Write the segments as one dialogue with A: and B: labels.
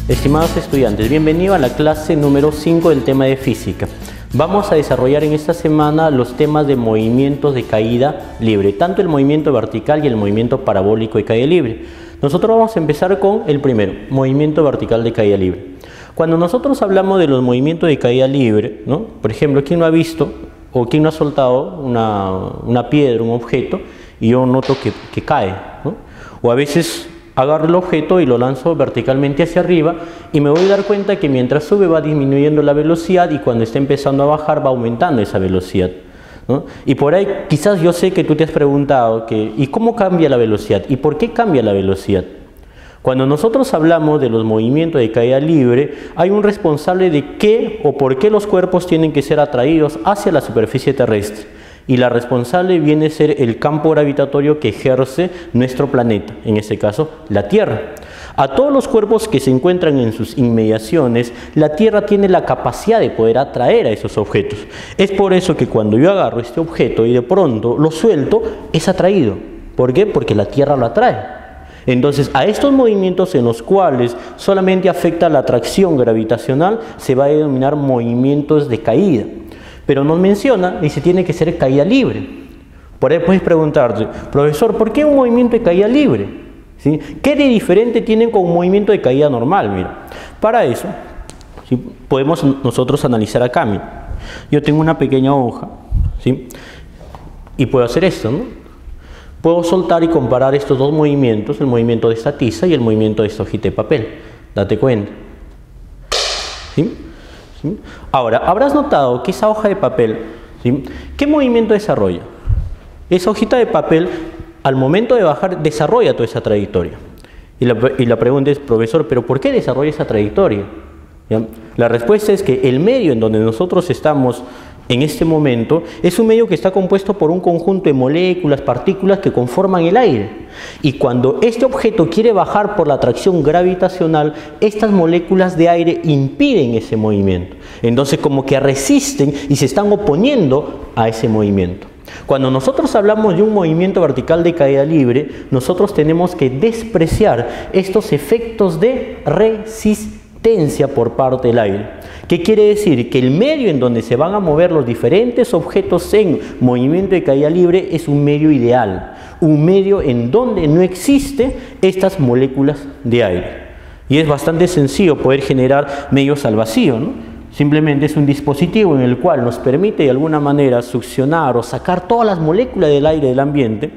A: Estimados estudiantes, bienvenidos a la clase número 5 del tema de física. Vamos a desarrollar en esta semana los temas de movimientos de caída libre, tanto el movimiento vertical y el movimiento parabólico de caída libre. Nosotros vamos a empezar con el primero, movimiento vertical de caída libre. Cuando nosotros hablamos de los movimientos de caída libre, ¿no? Por ejemplo, ¿quién no ha visto o quién no ha soltado una piedra, un objeto, y yo noto que cae, ¿no? O a veces agarro el objeto y lo lanzo verticalmente hacia arriba y me voy a dar cuenta que mientras sube va disminuyendo la velocidad y cuando está empezando a bajar va aumentando esa velocidad, ¿no? Y por ahí quizás yo sé que tú te has preguntado ¿y cómo cambia la velocidad? ¿Y por qué cambia la velocidad? Cuando nosotros hablamos de los movimientos de caída libre, hay un responsable de qué o por qué los cuerpos tienen que ser atraídos hacia la superficie terrestre. Y la responsable viene a ser el campo gravitatorio que ejerce nuestro planeta, en este caso la Tierra. A todos los cuerpos que se encuentran en sus inmediaciones, la Tierra tiene la capacidad de poder atraer a esos objetos. Es por eso que cuando yo agarro este objeto y de pronto lo suelto, es atraído. ¿Por qué? Porque la Tierra lo atrae. Entonces, a estos movimientos en los cuales solamente afecta la atracción gravitacional, se va a denominar movimientos de caída. Pero nos menciona y se tiene que ser caída libre. Por ahí puedes preguntarte, profesor, ¿por qué un movimiento de caída libre? ¿Sí? ¿Qué de diferente tienen con un movimiento de caída normal? Mira, para eso, ¿sí? Podemos nosotros analizar acá. Mira. Yo tengo una pequeña hoja, ¿sí? Y puedo hacer esto, ¿no? Puedo soltar y comparar estos dos movimientos, el movimiento de esta tiza y el movimiento de esta hojita de papel. Date cuenta. ¿Sí? ¿Sí? Ahora, habrás notado que esa hoja de papel, ¿sí? ¿Qué movimiento desarrolla? Esa hojita de papel, al momento de bajar, desarrolla toda esa trayectoria. Y la pregunta es, profesor, ¿pero por qué desarrolla esa trayectoria? ¿Ya? La respuesta es que el medio en donde nosotros estamos en este momento es un medio que está compuesto por un conjunto de moléculas, partículas que conforman el aire. Y cuando este objeto quiere bajar por la atracción gravitacional, estas moléculas de aire impiden ese movimiento. Entonces como que resisten y se están oponiendo a ese movimiento. Cuando nosotros hablamos de un movimiento vertical de caída libre, nosotros tenemos que despreciar estos efectos de resistencia por parte del aire. ¿Qué quiere decir? Que el medio en donde se van a mover los diferentes objetos en movimiento de caída libre es un medio ideal, un medio en donde no existen estas moléculas de aire. Y es bastante sencillo poder generar medios al vacío, ¿no? Simplemente es un dispositivo en el cual nos permite de alguna manera succionar o sacar todas las moléculas del aire del ambiente,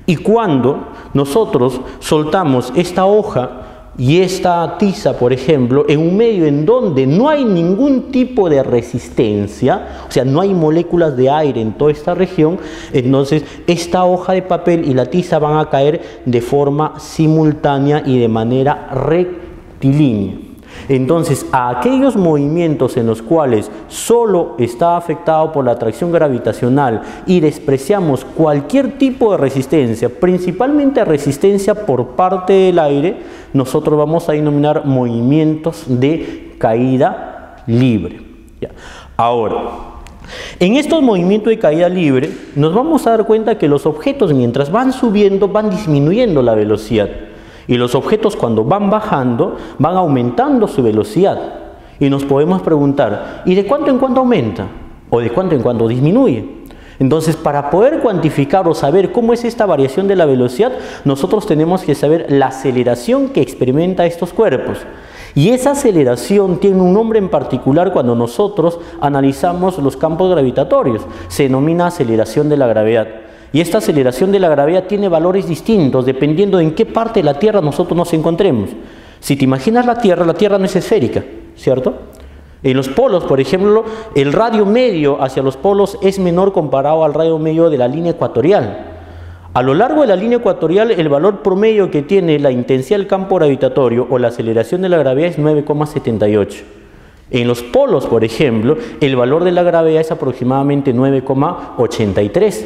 A: y cuando nosotros soltamos esta hoja y esta tiza, por ejemplo, en un medio en donde no hay ningún tipo de resistencia, o sea, no hay moléculas de aire en toda esta región, entonces esta hoja de papel y la tiza van a caer de forma simultánea y de manera rectilínea. Entonces, a aquellos movimientos en los cuales solo está afectado por la atracción gravitacional y despreciamos cualquier tipo de resistencia, principalmente resistencia por parte del aire, nosotros vamos a denominar movimientos de caída libre. ¿Ya? Ahora, en estos movimientos de caída libre nos vamos a dar cuenta que los objetos mientras van subiendo van disminuyendo la velocidad. Y los objetos cuando van bajando, van aumentando su velocidad. Y nos podemos preguntar, ¿y de cuánto en cuánto aumenta? ¿O de cuánto en cuánto disminuye? Entonces, para poder cuantificar o saber cómo es esta variación de la velocidad, nosotros tenemos que saber la aceleración que experimenta estos cuerpos. Y esa aceleración tiene un nombre en particular cuando nosotros analizamos los campos gravitatorios. Se denomina aceleración de la gravedad. Y esta aceleración de la gravedad tiene valores distintos dependiendo de en qué parte de la Tierra nosotros nos encontremos. Si te imaginas la Tierra no es esférica, ¿cierto? En los polos, por ejemplo, el radio medio hacia los polos es menor comparado al radio medio de la línea ecuatorial. A lo largo de la línea ecuatorial, el valor promedio que tiene la intensidad del campo gravitatorio o la aceleración de la gravedad es 9,78. En los polos, por ejemplo, el valor de la gravedad es aproximadamente 9,83.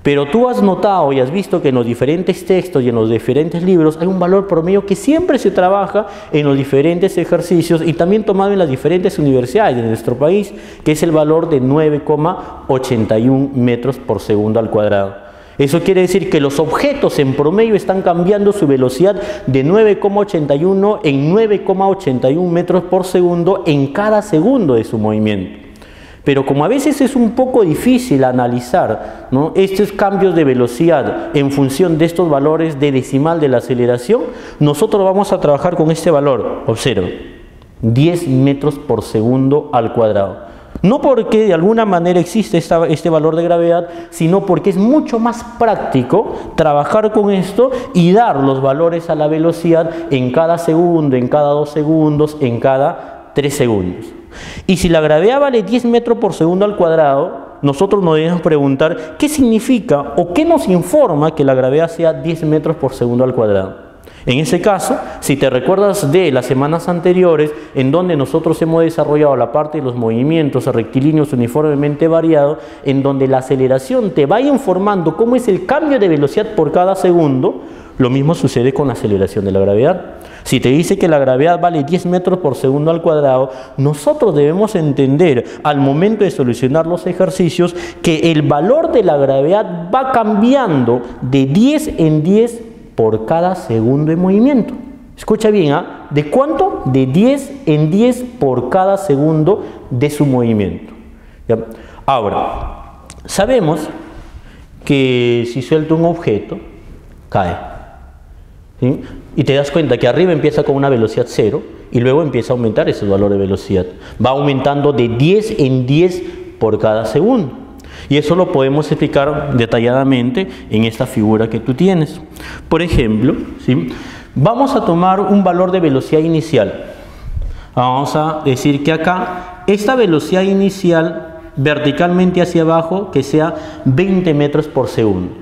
A: Pero tú has notado y has visto que en los diferentes textos y en los diferentes libros hay un valor promedio que siempre se trabaja en los diferentes ejercicios y también tomado en las diferentes universidades de nuestro país, que es el valor de 9,81 metros por segundo al cuadrado. Eso quiere decir que los objetos en promedio están cambiando su velocidad de 9,81 en 9,81 metros por segundo en cada segundo de su movimiento. Pero como a veces es un poco difícil analizar, ¿no?, estos cambios de velocidad en función de estos valores de decimal de la aceleración, nosotros vamos a trabajar con este valor. Observa, 10 metros por segundo al cuadrado. No porque de alguna manera existe este valor de gravedad, sino porque es mucho más práctico trabajar con esto y dar los valores a la velocidad en cada segundo, en cada 2 segundos, en cada 3 segundos. Y si la gravedad vale 10 metros por segundo al cuadrado, nosotros nos debemos preguntar qué significa o qué nos informa que la gravedad sea 10 metros por segundo al cuadrado. En ese caso, si te recuerdas de las semanas anteriores, en donde nosotros hemos desarrollado la parte de los movimientos rectilíneos uniformemente variados, en donde la aceleración te va informando cómo es el cambio de velocidad por cada segundo, lo mismo sucede con la aceleración de la gravedad. Si te dice que la gravedad vale 10 metros por segundo al cuadrado, nosotros debemos entender al momento de solucionar los ejercicios que el valor de la gravedad va cambiando de 10 en 10 por cada segundo de movimiento. Escucha bien, ¿ah? ¿De cuánto? De 10 en 10 por cada segundo de su movimiento. ¿Ya? Ahora, sabemos que si suelto un objeto, cae. ¿Sí? Y te das cuenta que arriba empieza con una velocidad 0 y luego empieza a aumentar ese valor de velocidad. Va aumentando de 10 en 10 por cada segundo. Y eso lo podemos explicar detalladamente en esta figura que tú tienes. Por ejemplo, ¿sí?, vamos a tomar un valor de velocidad inicial. Vamos a decir que acá, esta velocidad inicial verticalmente hacia abajo, que sea 20 metros por segundo.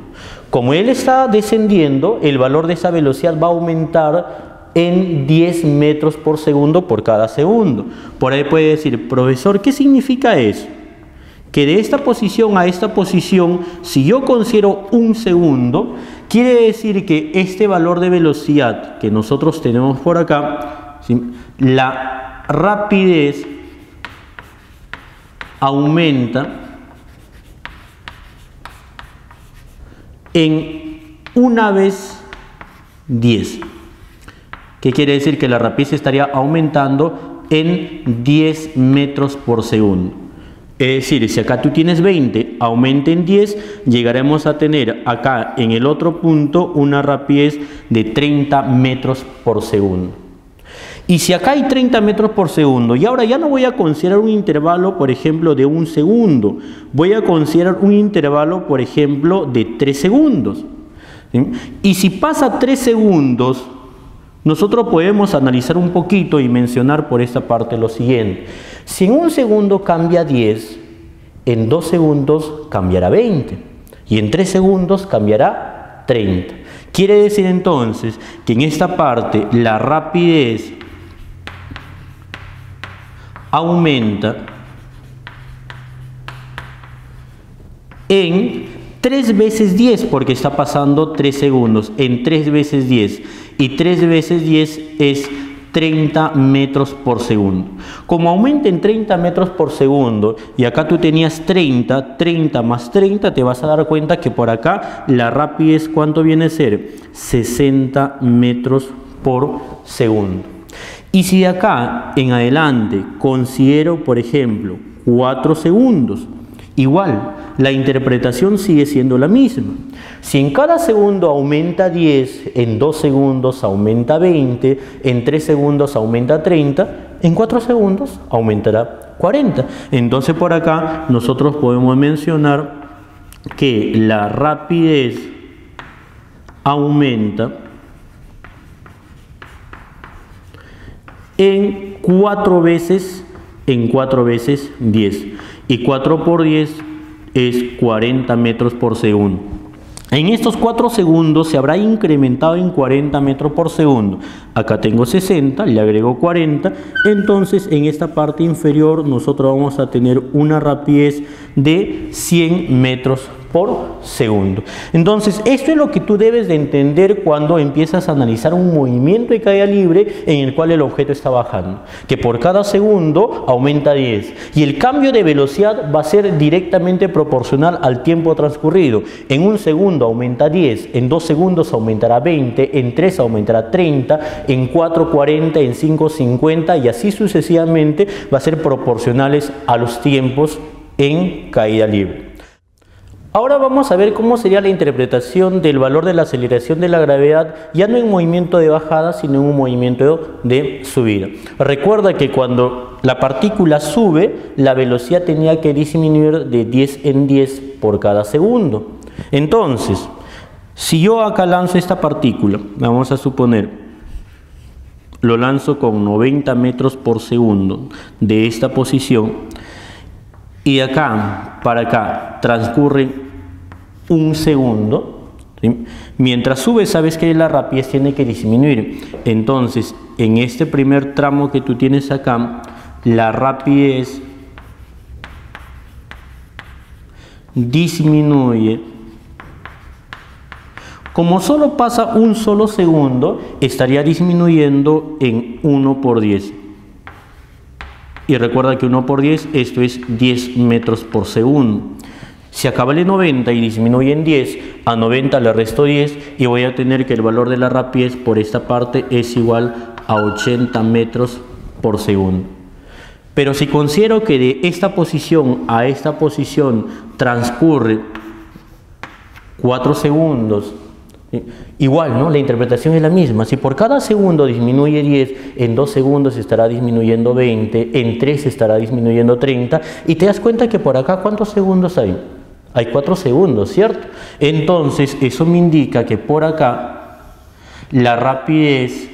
A: Como él está descendiendo, el valor de esa velocidad va a aumentar en 10 metros por segundo por cada segundo. Por ahí puede decir, profesor, ¿qué significa eso? Que de esta posición a esta posición, si yo considero un segundo, quiere decir que este valor de velocidad que nosotros tenemos por acá, ¿sí?, la rapidez aumenta en una vez 10. ¿Qué quiere decir? Que la rapidez estaría aumentando en 10 metros por segundo. Es decir, si acá tú tienes 20, aumenta en 10, llegaremos a tener acá en el otro punto una rapidez de 30 metros por segundo. Y si acá hay 30 metros por segundo, y ahora ya no voy a considerar un intervalo, por ejemplo, de 1 segundo, voy a considerar un intervalo, por ejemplo, de 3 segundos. ¿Sí? Y si pasa 3 segundos, nosotros podemos analizar un poquito y mencionar por esta parte lo siguiente. Si en 1 segundo cambia 10, en 2 segundos cambiará 20 y en 3 segundos cambiará 30. Quiere decir entonces que en esta parte la rapidez aumenta en 3 veces 10 porque está pasando 3 segundos, en 3 veces 10 y 3 veces 10 es 30 metros por segundo. Como aumenta en 30 metros por segundo y acá tú tenías 30 más 30, te vas a dar cuenta que por acá la rapidez, ¿cuánto viene a ser? 60 metros por segundo. Y si de acá en adelante considero, por ejemplo, 4 segundos, igual, la interpretación sigue siendo la misma. Si en cada segundo aumenta 10, en 2 segundos aumenta 20, en 3 segundos aumenta 30, en 4 segundos aumentará 40. Entonces por acá nosotros podemos mencionar que la rapidez aumenta en 4 veces 10. Y 4 por 10 es 40 metros por segundo. En estos 4 segundos se habrá incrementado en 40 metros por segundo. Acá tengo 60, le agrego 40. Entonces en esta parte inferior nosotros vamos a tener una rapidez de 100 metros por segundo. Entonces, esto es lo que tú debes de entender cuando empiezas a analizar un movimiento de caída libre en el cual el objeto está bajando, que por cada segundo aumenta 10 y el cambio de velocidad va a ser directamente proporcional al tiempo transcurrido. En un segundo aumenta 10, en 2 segundos aumentará 20, en 3 aumentará 30, en 4 40, en 5 50 y así sucesivamente va a ser proporcionales a los tiempos en caída libre. Ahora vamos a ver cómo sería la interpretación del valor de la aceleración de la gravedad, ya no en movimiento de bajada, sino en un movimiento de subida. Recuerda que cuando la partícula sube, la velocidad tenía que disminuir de 10 en 10 por cada segundo. Entonces, si yo acá lanzo esta partícula, vamos a suponer, lo lanzo con 90 metros por segundo de esta posición, y acá para acá transcurre un segundo, ¿sí? Mientras sube sabes que la rapidez tiene que disminuir. Entonces en este primer tramo que tú tienes acá, la rapidez disminuye. Como solo pasa un solo segundo, estaría disminuyendo en 1 por 10. Y recuerda que 1 por 10, esto es 10 metros por segundo. Si acaba en 90 y disminuye en 10, a 90 le resto 10 y voy a tener que el valor de la rapidez por esta parte es igual a 80 metros por segundo. Pero si considero que de esta posición a esta posición transcurre 4 segundos, igual, ¿no? La interpretación es la misma. Si por cada segundo disminuye 10, en 2 segundos estará disminuyendo 20, en 3 estará disminuyendo 30 y te das cuenta que por acá ¿cuántos segundos hay? Hay 4 segundos, ¿cierto? Entonces eso me indica que por acá la rapidez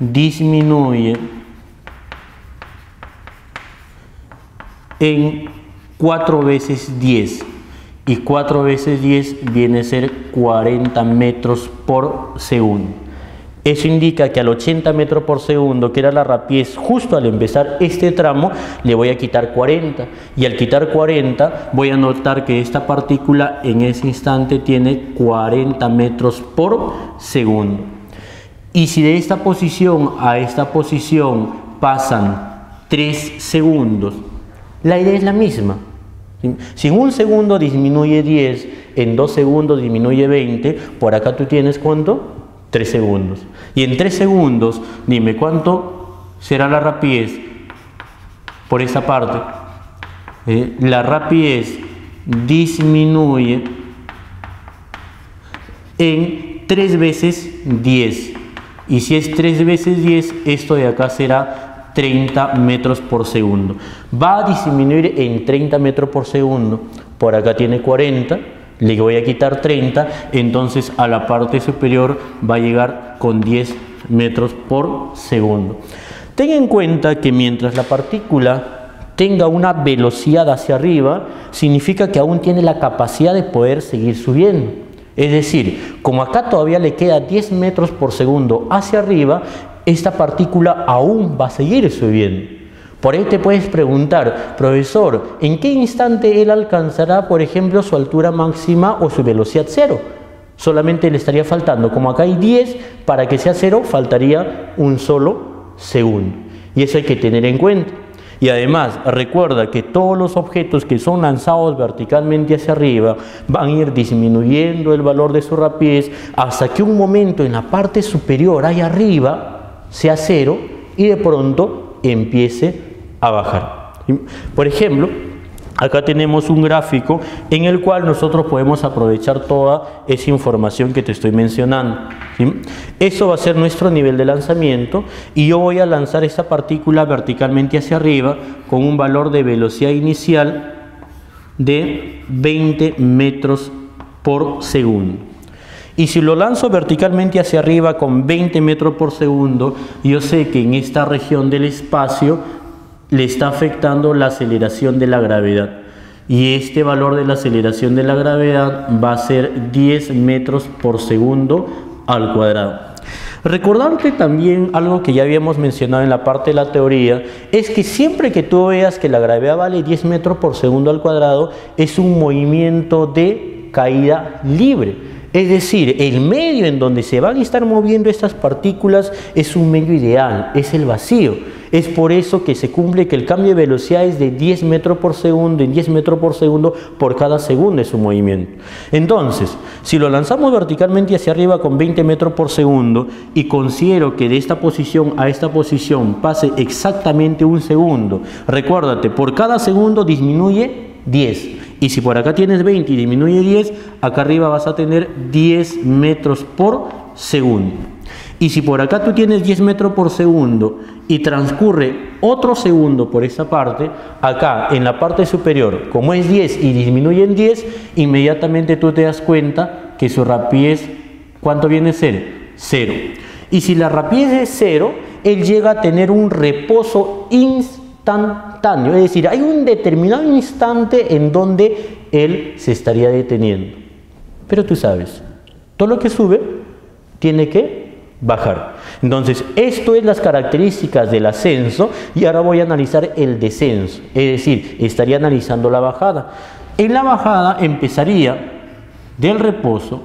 A: disminuye en 4 veces 10 y 4 veces 10 viene a ser 40 metros por segundo. Eso indica que al 80 metros por segundo, que era la rapidez justo al empezar este tramo, le voy a quitar 40 y al quitar 40 voy a notar que esta partícula en ese instante tiene 40 metros por segundo. Y si de esta posición a esta posición pasan 3 segundos, la idea es la misma. Si en un segundo disminuye 10, en 2 segundos disminuye 20, por acá tú tienes ¿cuánto? 3 segundos. Y en 3 segundos, dime cuánto será la rapidez por esta parte. La rapidez disminuye en 3 veces 10. Y si es 3 veces 10, esto de acá será 30 metros por segundo. Va a disminuir en 30 metros por segundo. Por acá tiene 40. Le voy a quitar 30, entonces a la parte superior va a llegar con 10 metros por segundo. Ten en cuenta que mientras la partícula tenga una velocidad hacia arriba, significa que aún tiene la capacidad de poder seguir subiendo. Es decir, como acá todavía le queda 10 metros por segundo hacia arriba, esta partícula aún va a seguir subiendo. Por ahí te puedes preguntar, profesor, ¿en qué instante él alcanzará, por ejemplo, su altura máxima o su velocidad cero? Solamente le estaría faltando, como acá hay 10, para que sea cero faltaría un solo segundo. Y eso hay que tener en cuenta. Y además, recuerda que todos los objetos que son lanzados verticalmente hacia arriba van a ir disminuyendo el valor de su rapidez hasta que un momento en la parte superior, ahí arriba, sea cero y de pronto empiece a bajar. Por ejemplo, acá tenemos un gráfico en el cual nosotros podemos aprovechar toda esa información que te estoy mencionando. Eso va a ser nuestro nivel de lanzamiento y yo voy a lanzar esta partícula verticalmente hacia arriba con un valor de velocidad inicial de 20 metros por segundo. Y si lo lanzo verticalmente hacia arriba con 20 metros por segundo, yo sé que en esta región del espacio le está afectando la aceleración de la gravedad. Y este valor de la aceleración de la gravedad va a ser 10 metros por segundo al cuadrado. Recordarte también algo que ya habíamos mencionado en la parte de la teoría, es que siempre que tú veas que la gravedad vale 10 metros por segundo al cuadrado, es un movimiento de caída libre. Es decir, el medio en donde se van a estar moviendo estas partículas es un medio ideal, es el vacío. Es por eso que se cumple que el cambio de velocidad es de 10 metros por segundo en 10 metros por segundo por cada segundo de su movimiento. Entonces, si lo lanzamos verticalmente hacia arriba con 20 metros por segundo y considero que de esta posición a esta posición pase exactamente un segundo, recuérdate, por cada segundo disminuye 10. Y si por acá tienes 20 y disminuye 10, acá arriba vas a tener 10 metros por segundo. Y si por acá tú tienes 10 metros por segundo y transcurre otro segundo por esa parte, acá en la parte superior, como es 10 y disminuye en 10, inmediatamente tú te das cuenta que su rapidez, ¿cuánto viene a ser? 0. Y si la rapidez es 0, él llega a tener un reposo instantáneo, es decir, hay un determinado instante en donde él se estaría deteniendo. Pero tú sabes, todo lo que sube tiene que bajar. Entonces, esto es las características del ascenso y ahora voy a analizar el descenso, es decir, estaría analizando la bajada. En la bajada empezaría del reposo,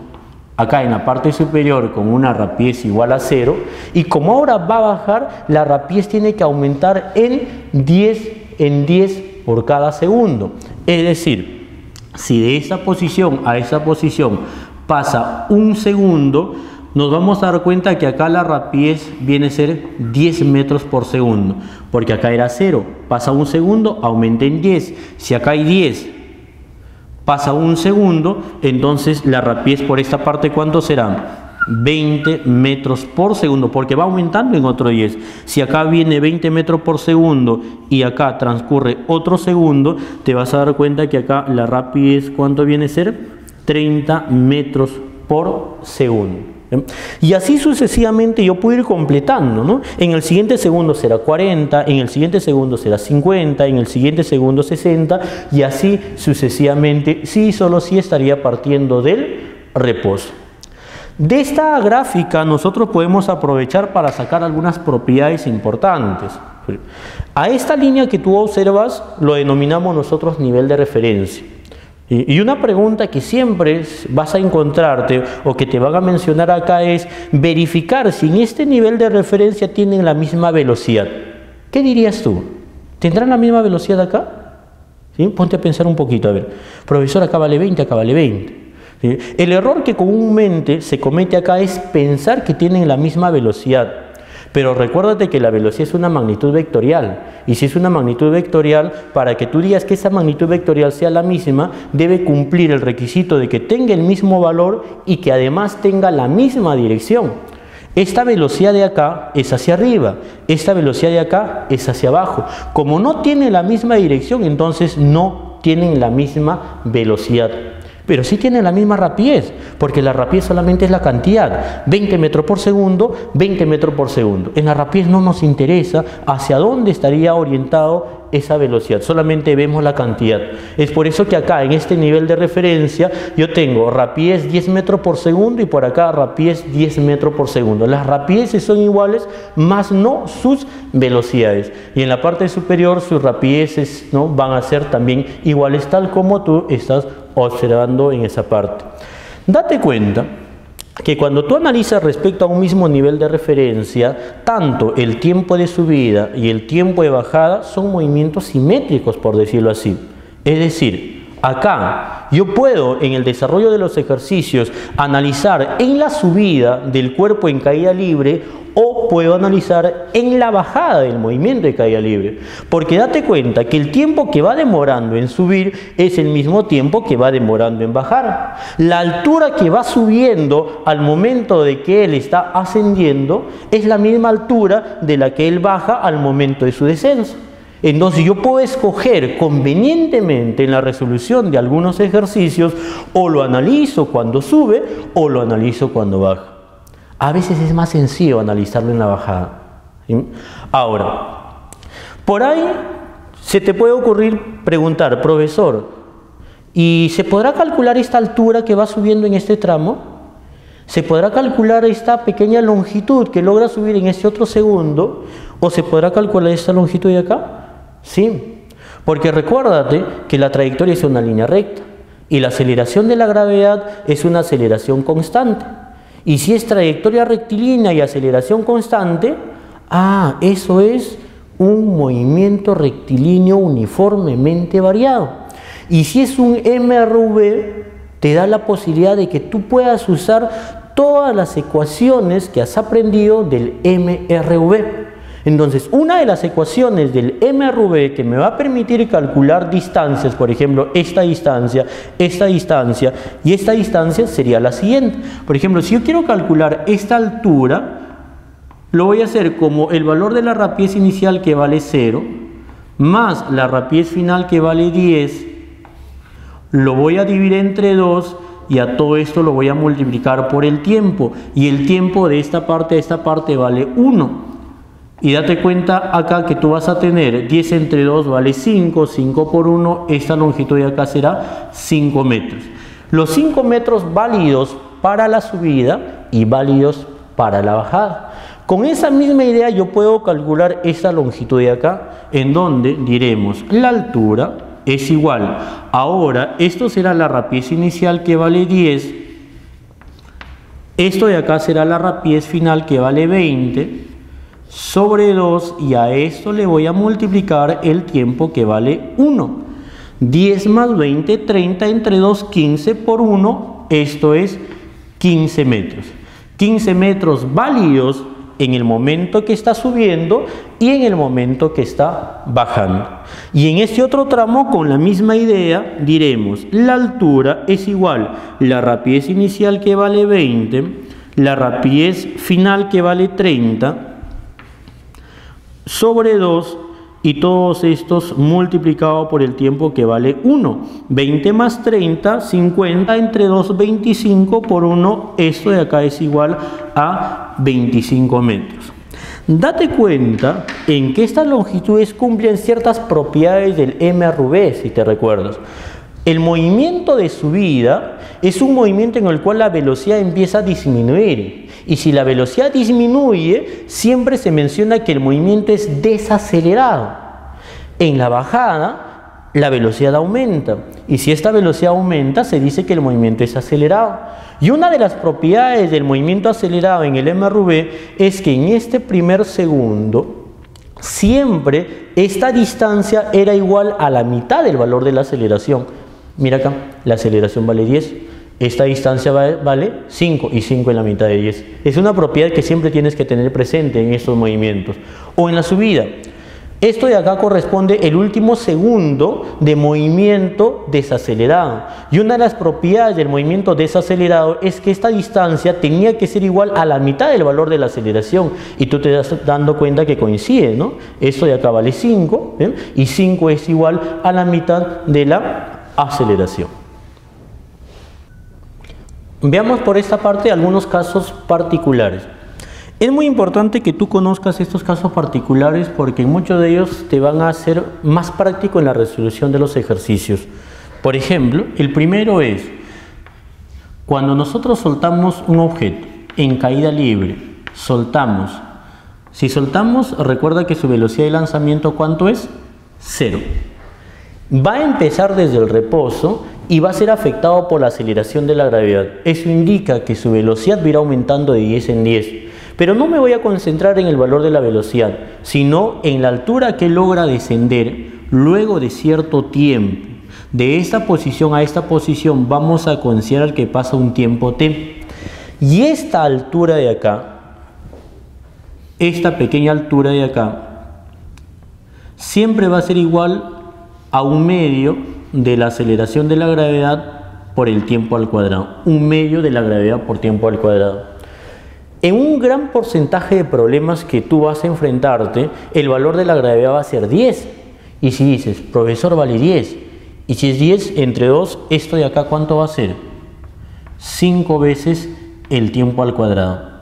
A: acá en la parte superior con una rapidez igual a 0, y como ahora va a bajar, la rapidez tiene que aumentar en 10 por cada segundo. Es decir, si de esa posición a esa posición pasa un segundo, nos vamos a dar cuenta que acá la rapidez viene a ser 10 metros por segundo, porque acá era 0, pasa un segundo, aumenta en 10. Si acá hay 10, pasa un segundo, entonces la rapidez por esta parte, ¿cuánto será? 20 metros por segundo, porque va aumentando en otro 10. Si acá viene 20 metros por segundo y acá transcurre otro segundo, te vas a dar cuenta que acá la rapidez, ¿cuánto viene a ser? 30 metros por segundo. Y así sucesivamente yo puedo ir completando, ¿no? En el siguiente segundo será 40, en el siguiente segundo será 50, en el siguiente segundo 60 y así sucesivamente, sí, solo sí estaría partiendo del reposo. De esta gráfica nosotros podemos aprovechar para sacar algunas propiedades importantes. A esta línea que tú observas lo denominamos nosotros nivel de referencia. Y una pregunta que siempre vas a encontrarte o que te van a mencionar acá es verificar si en este nivel de referencia tienen la misma velocidad. ¿Qué dirías tú? ¿Tendrán la misma velocidad acá? ¿Sí? Ponte a pensar un poquito, a ver. Profesor, acá vale 20, acá vale 20. ¿Sí? El error que comúnmente se comete acá es pensar que tienen la misma velocidad. Pero recuérdate que la velocidad es una magnitud vectorial, y si es una magnitud vectorial, para que tú digas que esa magnitud vectorial sea la misma, debe cumplir el requisito de que tenga el mismo valor y que además tenga la misma dirección. Esta velocidad de acá es hacia arriba, esta velocidad de acá es hacia abajo. Como no tienen la misma dirección, entonces no tienen la misma velocidad. Pero sí tienen la misma rapidez, porque la rapidez solamente es la cantidad, 20 metros por segundo, 20 metros por segundo. En la rapidez no nos interesa hacia dónde estaría orientado esa velocidad, solamente vemos la cantidad. Es por eso que acá en este nivel de referencia yo tengo rapidez 10 metros por segundo y por acá rapidez 10 metros por segundo. Las rapideces son iguales, más no sus velocidades. Y en la parte superior sus rapideces, ¿no?, van a ser también iguales, tal como tú estás observando en esa parte. Date cuenta que cuando tú analizas respecto a un mismo nivel de referencia, tanto el tiempo de subida y el tiempo de bajada son movimientos simétricos, por decirlo así. Es decir, acá yo puedo en el desarrollo de los ejercicios analizar en la subida del cuerpo en caída libre o puedo analizar en la bajada del movimiento de caída libre. Porque date cuenta que el tiempo que va demorando en subir es el mismo tiempo que va demorando en bajar. La altura que va subiendo al momento de que él está ascendiendo es la misma altura de la que él baja al momento de su descenso. Entonces yo puedo escoger convenientemente en la resolución de algunos ejercicios o lo analizo cuando sube o lo analizo cuando baja. A veces es más sencillo analizarlo en la bajada. ¿Sí? Ahora, por ahí se te puede ocurrir preguntar, profesor, ¿y se podrá calcular esta altura que va subiendo en este tramo? ¿Se podrá calcular esta pequeña longitud que logra subir en este otro segundo? ¿O se podrá calcular esta longitud de acá? Sí, porque recuérdate que la trayectoria es una línea recta y la aceleración de la gravedad es una aceleración constante. Y si es trayectoria rectilínea y aceleración constante, eso es un movimiento rectilíneo uniformemente variado. Y si es un MRV, te da la posibilidad de que tú puedas usar todas las ecuaciones que has aprendido del MRV. Entonces, una de las ecuaciones del MRV que me va a permitir calcular distancias, por ejemplo, esta distancia y esta distancia sería la siguiente. Por ejemplo, si yo quiero calcular esta altura, lo voy a hacer como el valor de la rapidez inicial que vale 0, más la rapidez final que vale 10, lo voy a dividir entre 2 y a todo esto lo voy a multiplicar por el tiempo. Y el tiempo de esta parte a esta parte vale 1. Y date cuenta acá que tú vas a tener 10 entre 2 vale 5, 5 por 1, esta longitud de acá será 5 metros. Los 5 metros válidos para la subida y válidos para la bajada. Con esa misma idea yo puedo calcular esta longitud de acá, en donde diremos la altura es igual. Ahora, esto será la rapidez inicial que vale 10, esto de acá será la rapidez final que vale 20, sobre 2, y a esto le voy a multiplicar el tiempo que vale 1. 10 más 20, 30, entre 2, 15 por 1, esto es 15 metros. 15 metros válidos en el momento que está subiendo y en el momento que está bajando. Y en este otro tramo, con la misma idea, diremos la altura es igual la rapidez inicial que vale 20, la rapidez final que vale 30, sobre 2, y todos estos multiplicado por el tiempo que vale 1. 20 más 30, 50, entre 2, 25 por 1, esto de acá es igual a 25 metros. Date cuenta en que estas longitudes cumplen ciertas propiedades del MRV, si te recuerdas. El movimiento de subida es un movimiento en el cual la velocidad empieza a disminuir. Y si la velocidad disminuye, siempre se menciona que el movimiento es desacelerado. En la bajada, la velocidad aumenta. Y si esta velocidad aumenta, se dice que el movimiento es acelerado. Y una de las propiedades del movimiento acelerado en el MRV es que en este primer segundo, siempre esta distancia era igual a la mitad del valor de la aceleración. Mira acá, la aceleración vale 10. Esta distancia vale 5 y 5 en la mitad de 10. Es una propiedad que siempre tienes que tener presente en estos movimientos. O en la subida. Esto de acá corresponde el último segundo de movimiento desacelerado. Y una de las propiedades del movimiento desacelerado es que esta distancia tenía que ser igual a la mitad del valor de la aceleración. Y tú te das dando cuenta que coincide, ¿no? Esto de acá vale 5, ¿eh? Y 5 es igual a la mitad de la aceleración. Veamos por esta parte algunos casos particulares. Es muy importante que tú conozcas estos casos particulares porque en muchos de ellos te van a hacer más práctico en la resolución de los ejercicios. Por ejemplo, el primero es cuando nosotros soltamos un objeto en caída libre, soltamos. Si soltamos, recuerda que su velocidad de lanzamiento, ¿cuánto es? 0. Va a empezar desde el reposo y va a ser afectado por la aceleración de la gravedad. Eso indica que su velocidad va a ir aumentando de 10 en 10. Pero no me voy a concentrar en el valor de la velocidad, sino en la altura que logra descender luego de cierto tiempo. De esta posición a esta posición vamos a considerar que pasa un tiempo t. Y esta altura de acá, esta pequeña altura de acá, siempre va a ser igual a un medio de la aceleración de la gravedad por el tiempo al cuadrado. Un medio de la gravedad por tiempo al cuadrado. En un gran porcentaje de problemas que tú vas a enfrentarte, el valor de la gravedad va a ser 10. Y si dices, profesor, vale 10. Y si es 10 entre 2, esto de acá, ¿cuánto va a ser? 5 veces el tiempo al cuadrado.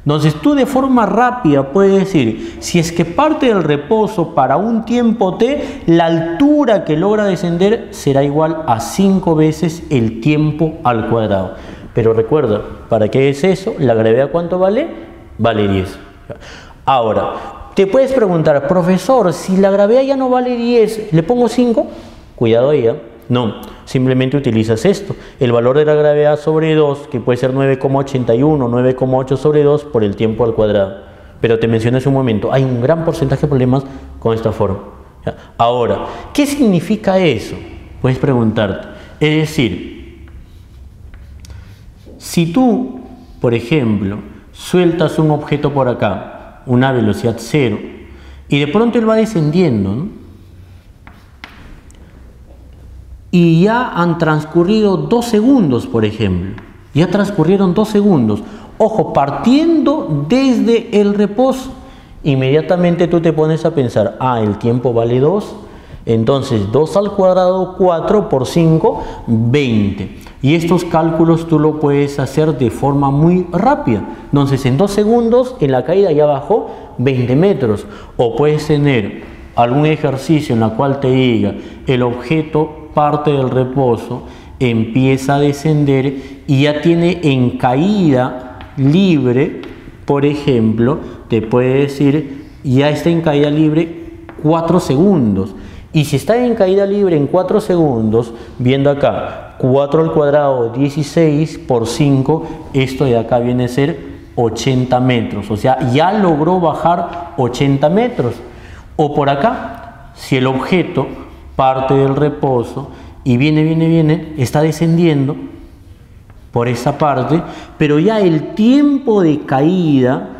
A: Entonces tú de forma rápida puedes decir, si es que parte del reposo para un tiempo t, la altura que logra descender será igual a 5 veces el tiempo al cuadrado. Pero recuerda, ¿para qué es eso? ¿La gravedad cuánto vale? Vale 10. Ahora, te puedes preguntar, profesor, si la gravedad ya no vale 10, ¿le pongo 5? Cuidado ahí, ¿eh? No, simplemente utilizas esto, el valor de la gravedad sobre 2, que puede ser 9,81, 9,8 sobre 2 por el tiempo al cuadrado. Pero te mencioné hace un momento, hay un gran porcentaje de problemas con esta forma. ¿Ya? Ahora, ¿qué significa eso? Puedes preguntarte. Es decir, si tú, por ejemplo, sueltas un objeto por acá, una velocidad 0, y de pronto él va descendiendo, ¿no? Y ya han transcurrido 2 segundos, por ejemplo. Ya transcurrieron 2 segundos. Ojo, partiendo desde el reposo, inmediatamente tú te pones a pensar, el tiempo vale 2, entonces 2 al cuadrado, 4 por 5, 20. Y estos cálculos tú lo puedes hacer de forma muy rápida. Entonces en 2 segundos en la caída ya bajó 20 metros. O puedes tener algún ejercicio en el cual te diga, el objeto parte del reposo, empieza a descender y ya tiene en caída libre, por ejemplo, te puede decir, ya está en caída libre 4 segundos. Y si está en caída libre en 4 segundos, viendo acá, 4 al cuadrado, 16 por 5, esto de acá viene a ser 80 metros. O sea, ya logró bajar 80 metros. O por acá, si el objeto parte del reposo y viene, está descendiendo por esa parte, pero ya el tiempo de caída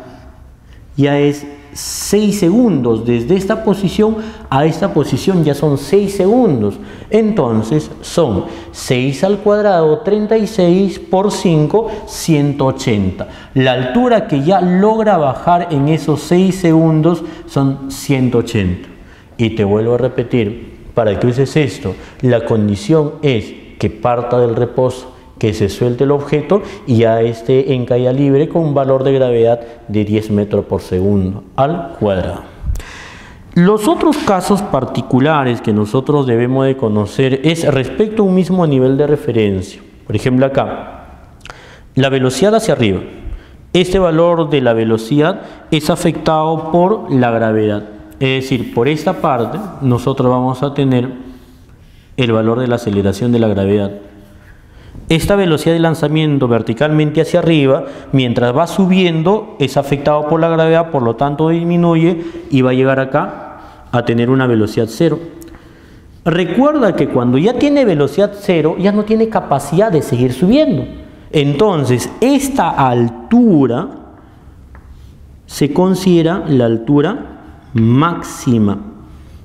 A: ya es 6 segundos. Desde esta posición a esta posición ya son 6 segundos. Entonces son 6 al cuadrado, 36 por 5, 180. La altura que ya logra bajar en esos 6 segundos son 180. Y te vuelvo a repetir, para que uses esto, la condición es que parta del reposo, que se suelte el objeto y ya esté en caída libre con un valor de gravedad de 10 metros por segundo al cuadrado. Los otros casos particulares que nosotros debemos de conocer es respecto a un mismo nivel de referencia. Por ejemplo acá, la velocidad hacia arriba. Este valor de la velocidad es afectado por la gravedad. Es decir, por esta parte nosotros vamos a tener el valor de la aceleración de la gravedad. Esta velocidad de lanzamiento verticalmente hacia arriba, mientras va subiendo, es afectado por la gravedad, por lo tanto disminuye y va a llegar acá a tener una velocidad 0. Recuerda que cuando ya tiene velocidad 0, ya no tiene capacidad de seguir subiendo. Entonces, esta altura se considera la altura máxima.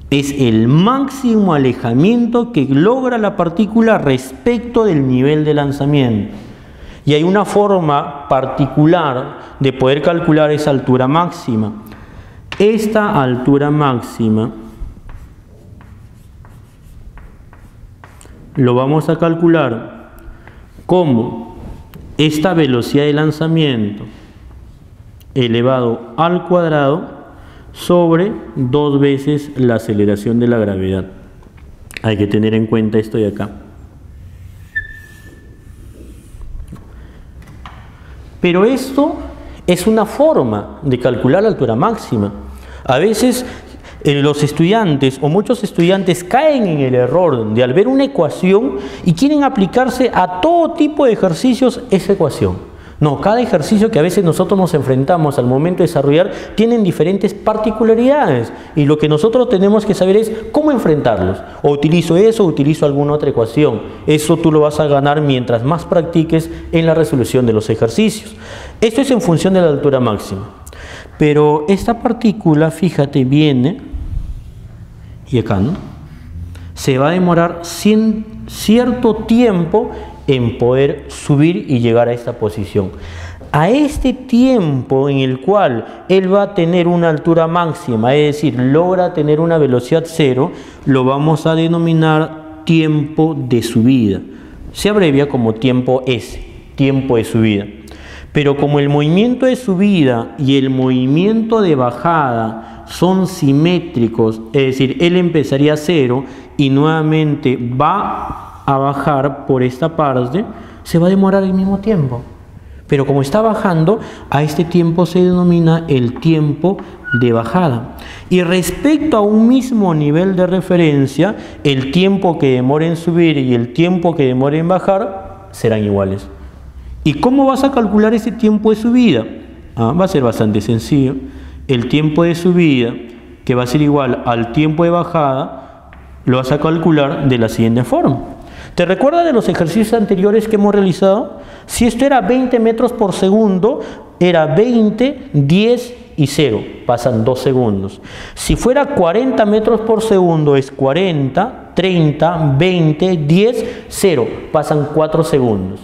A: Es el máximo alejamiento que logra la partícula respecto del nivel de lanzamiento. Y hay una forma particular de poder calcular esa altura máxima. Esta altura máxima lo vamos a calcular como esta velocidad de lanzamiento elevado al cuadrado sobre 2 veces la aceleración de la gravedad. Hay que tener en cuenta esto de acá. Pero esto es una forma de calcular la altura máxima. A veces los estudiantes o muchos estudiantes caen en el error de al ver una ecuación y quieren aplicarse a todo tipo de ejercicios esa ecuación. No, cada ejercicio que a veces nosotros nos enfrentamos al momento de desarrollar tienen diferentes particularidades y lo que nosotros tenemos que saber es cómo enfrentarlos. O utilizo eso o utilizo alguna otra ecuación. Eso tú lo vas a ganar mientras más practiques en la resolución de los ejercicios. Esto es en función de la altura máxima. Pero esta partícula, fíjate, viene y acá, ¿no? Se va a demorar cierto tiempo en poder subir y llegar a esta posición. A este tiempo en el cual él va a tener una altura máxima, es decir, logra tener una velocidad 0, lo vamos a denominar tiempo de subida. Se abrevia como tiempo S, tiempo de subida. Pero como el movimiento de subida y el movimiento de bajada son simétricos, es decir, él empezaría a 0 y nuevamente va a bajar por esta parte, se va a demorar el mismo tiempo. Pero como está bajando, a este tiempo se denomina el tiempo de bajada. Y respecto a un mismo nivel de referencia, el tiempo que demora en subir y el tiempo que demora en bajar serán iguales. ¿Y cómo vas a calcular ese tiempo de subida? Va a ser bastante sencillo. El tiempo de subida, que va a ser igual al tiempo de bajada, lo vas a calcular de la siguiente forma. ¿Te recuerdas de los ejercicios anteriores que hemos realizado? Si esto era 20 metros por segundo, era 20, 10 y 0. Pasan 2 segundos. Si fuera 40 metros por segundo, es 40, 30, 20, 10, 0. Pasan 4 segundos.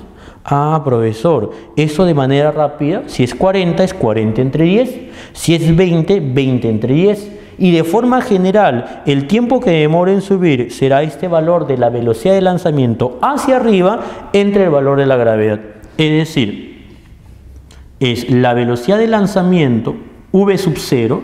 A: Profesor, eso de manera rápida, si es 40, es 40 entre 10. Si es 20, 20 entre 10. Y de forma general, el tiempo que demora en subir será este valor de la velocidad de lanzamiento hacia arriba entre el valor de la gravedad. Es decir, es la velocidad de lanzamiento v sub 0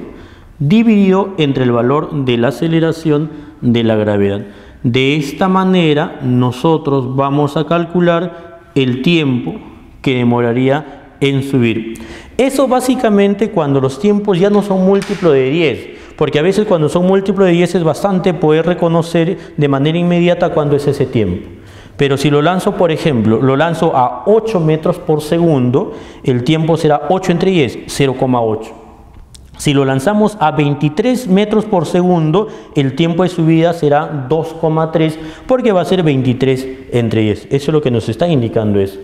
A: dividido entre el valor de la aceleración de la gravedad. De esta manera, nosotros vamos a calcular el tiempo que demoraría en subir. Eso básicamente cuando los tiempos ya no son múltiplo de 10. Porque a veces cuando son múltiplo de 10 es bastante poder reconocer de manera inmediata cuándo es ese tiempo. Pero si lo lanzo, por ejemplo, lo lanzo a 8 metros por segundo, el tiempo será 8 entre 10, 0,8. Si lo lanzamos a 23 metros por segundo, el tiempo de subida será 2,3 porque va a ser 23 entre 10. Eso es lo que nos está indicando eso.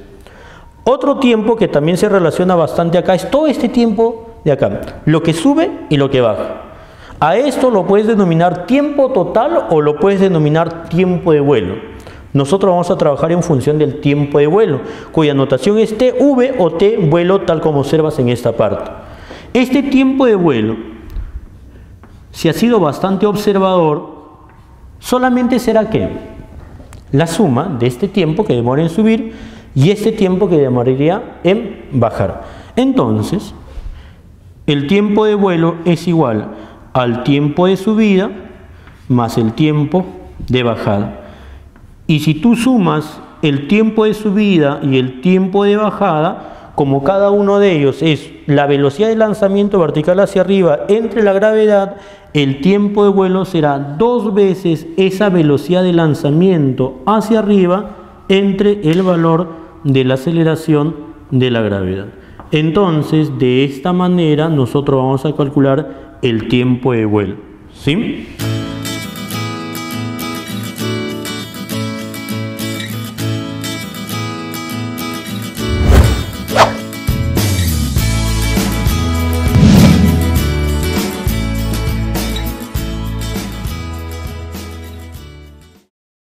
A: Otro tiempo que también se relaciona bastante acá es todo este tiempo de acá, lo que sube y lo que baja. A esto lo puedes denominar tiempo total o lo puedes denominar tiempo de vuelo. Nosotros vamos a trabajar en función del tiempo de vuelo, cuya notación es TV o T vuelo, tal como observas en esta parte. Este tiempo de vuelo, si has sido bastante observador, solamente será ¿qué? La suma de este tiempo que demora en subir y este tiempo que demoraría en bajar. Entonces, el tiempo de vuelo es igual al tiempo de subida más el tiempo de bajada. Y si tú sumas el tiempo de subida y el tiempo de bajada, como cada uno de ellos es la velocidad de lanzamiento vertical hacia arriba entre la gravedad, el tiempo de vuelo será 2 veces esa velocidad de lanzamiento hacia arriba entre el valor de la aceleración de la gravedad. Entonces, de esta manera nosotros vamos a calcular el tiempo de vuelo, ¿sí?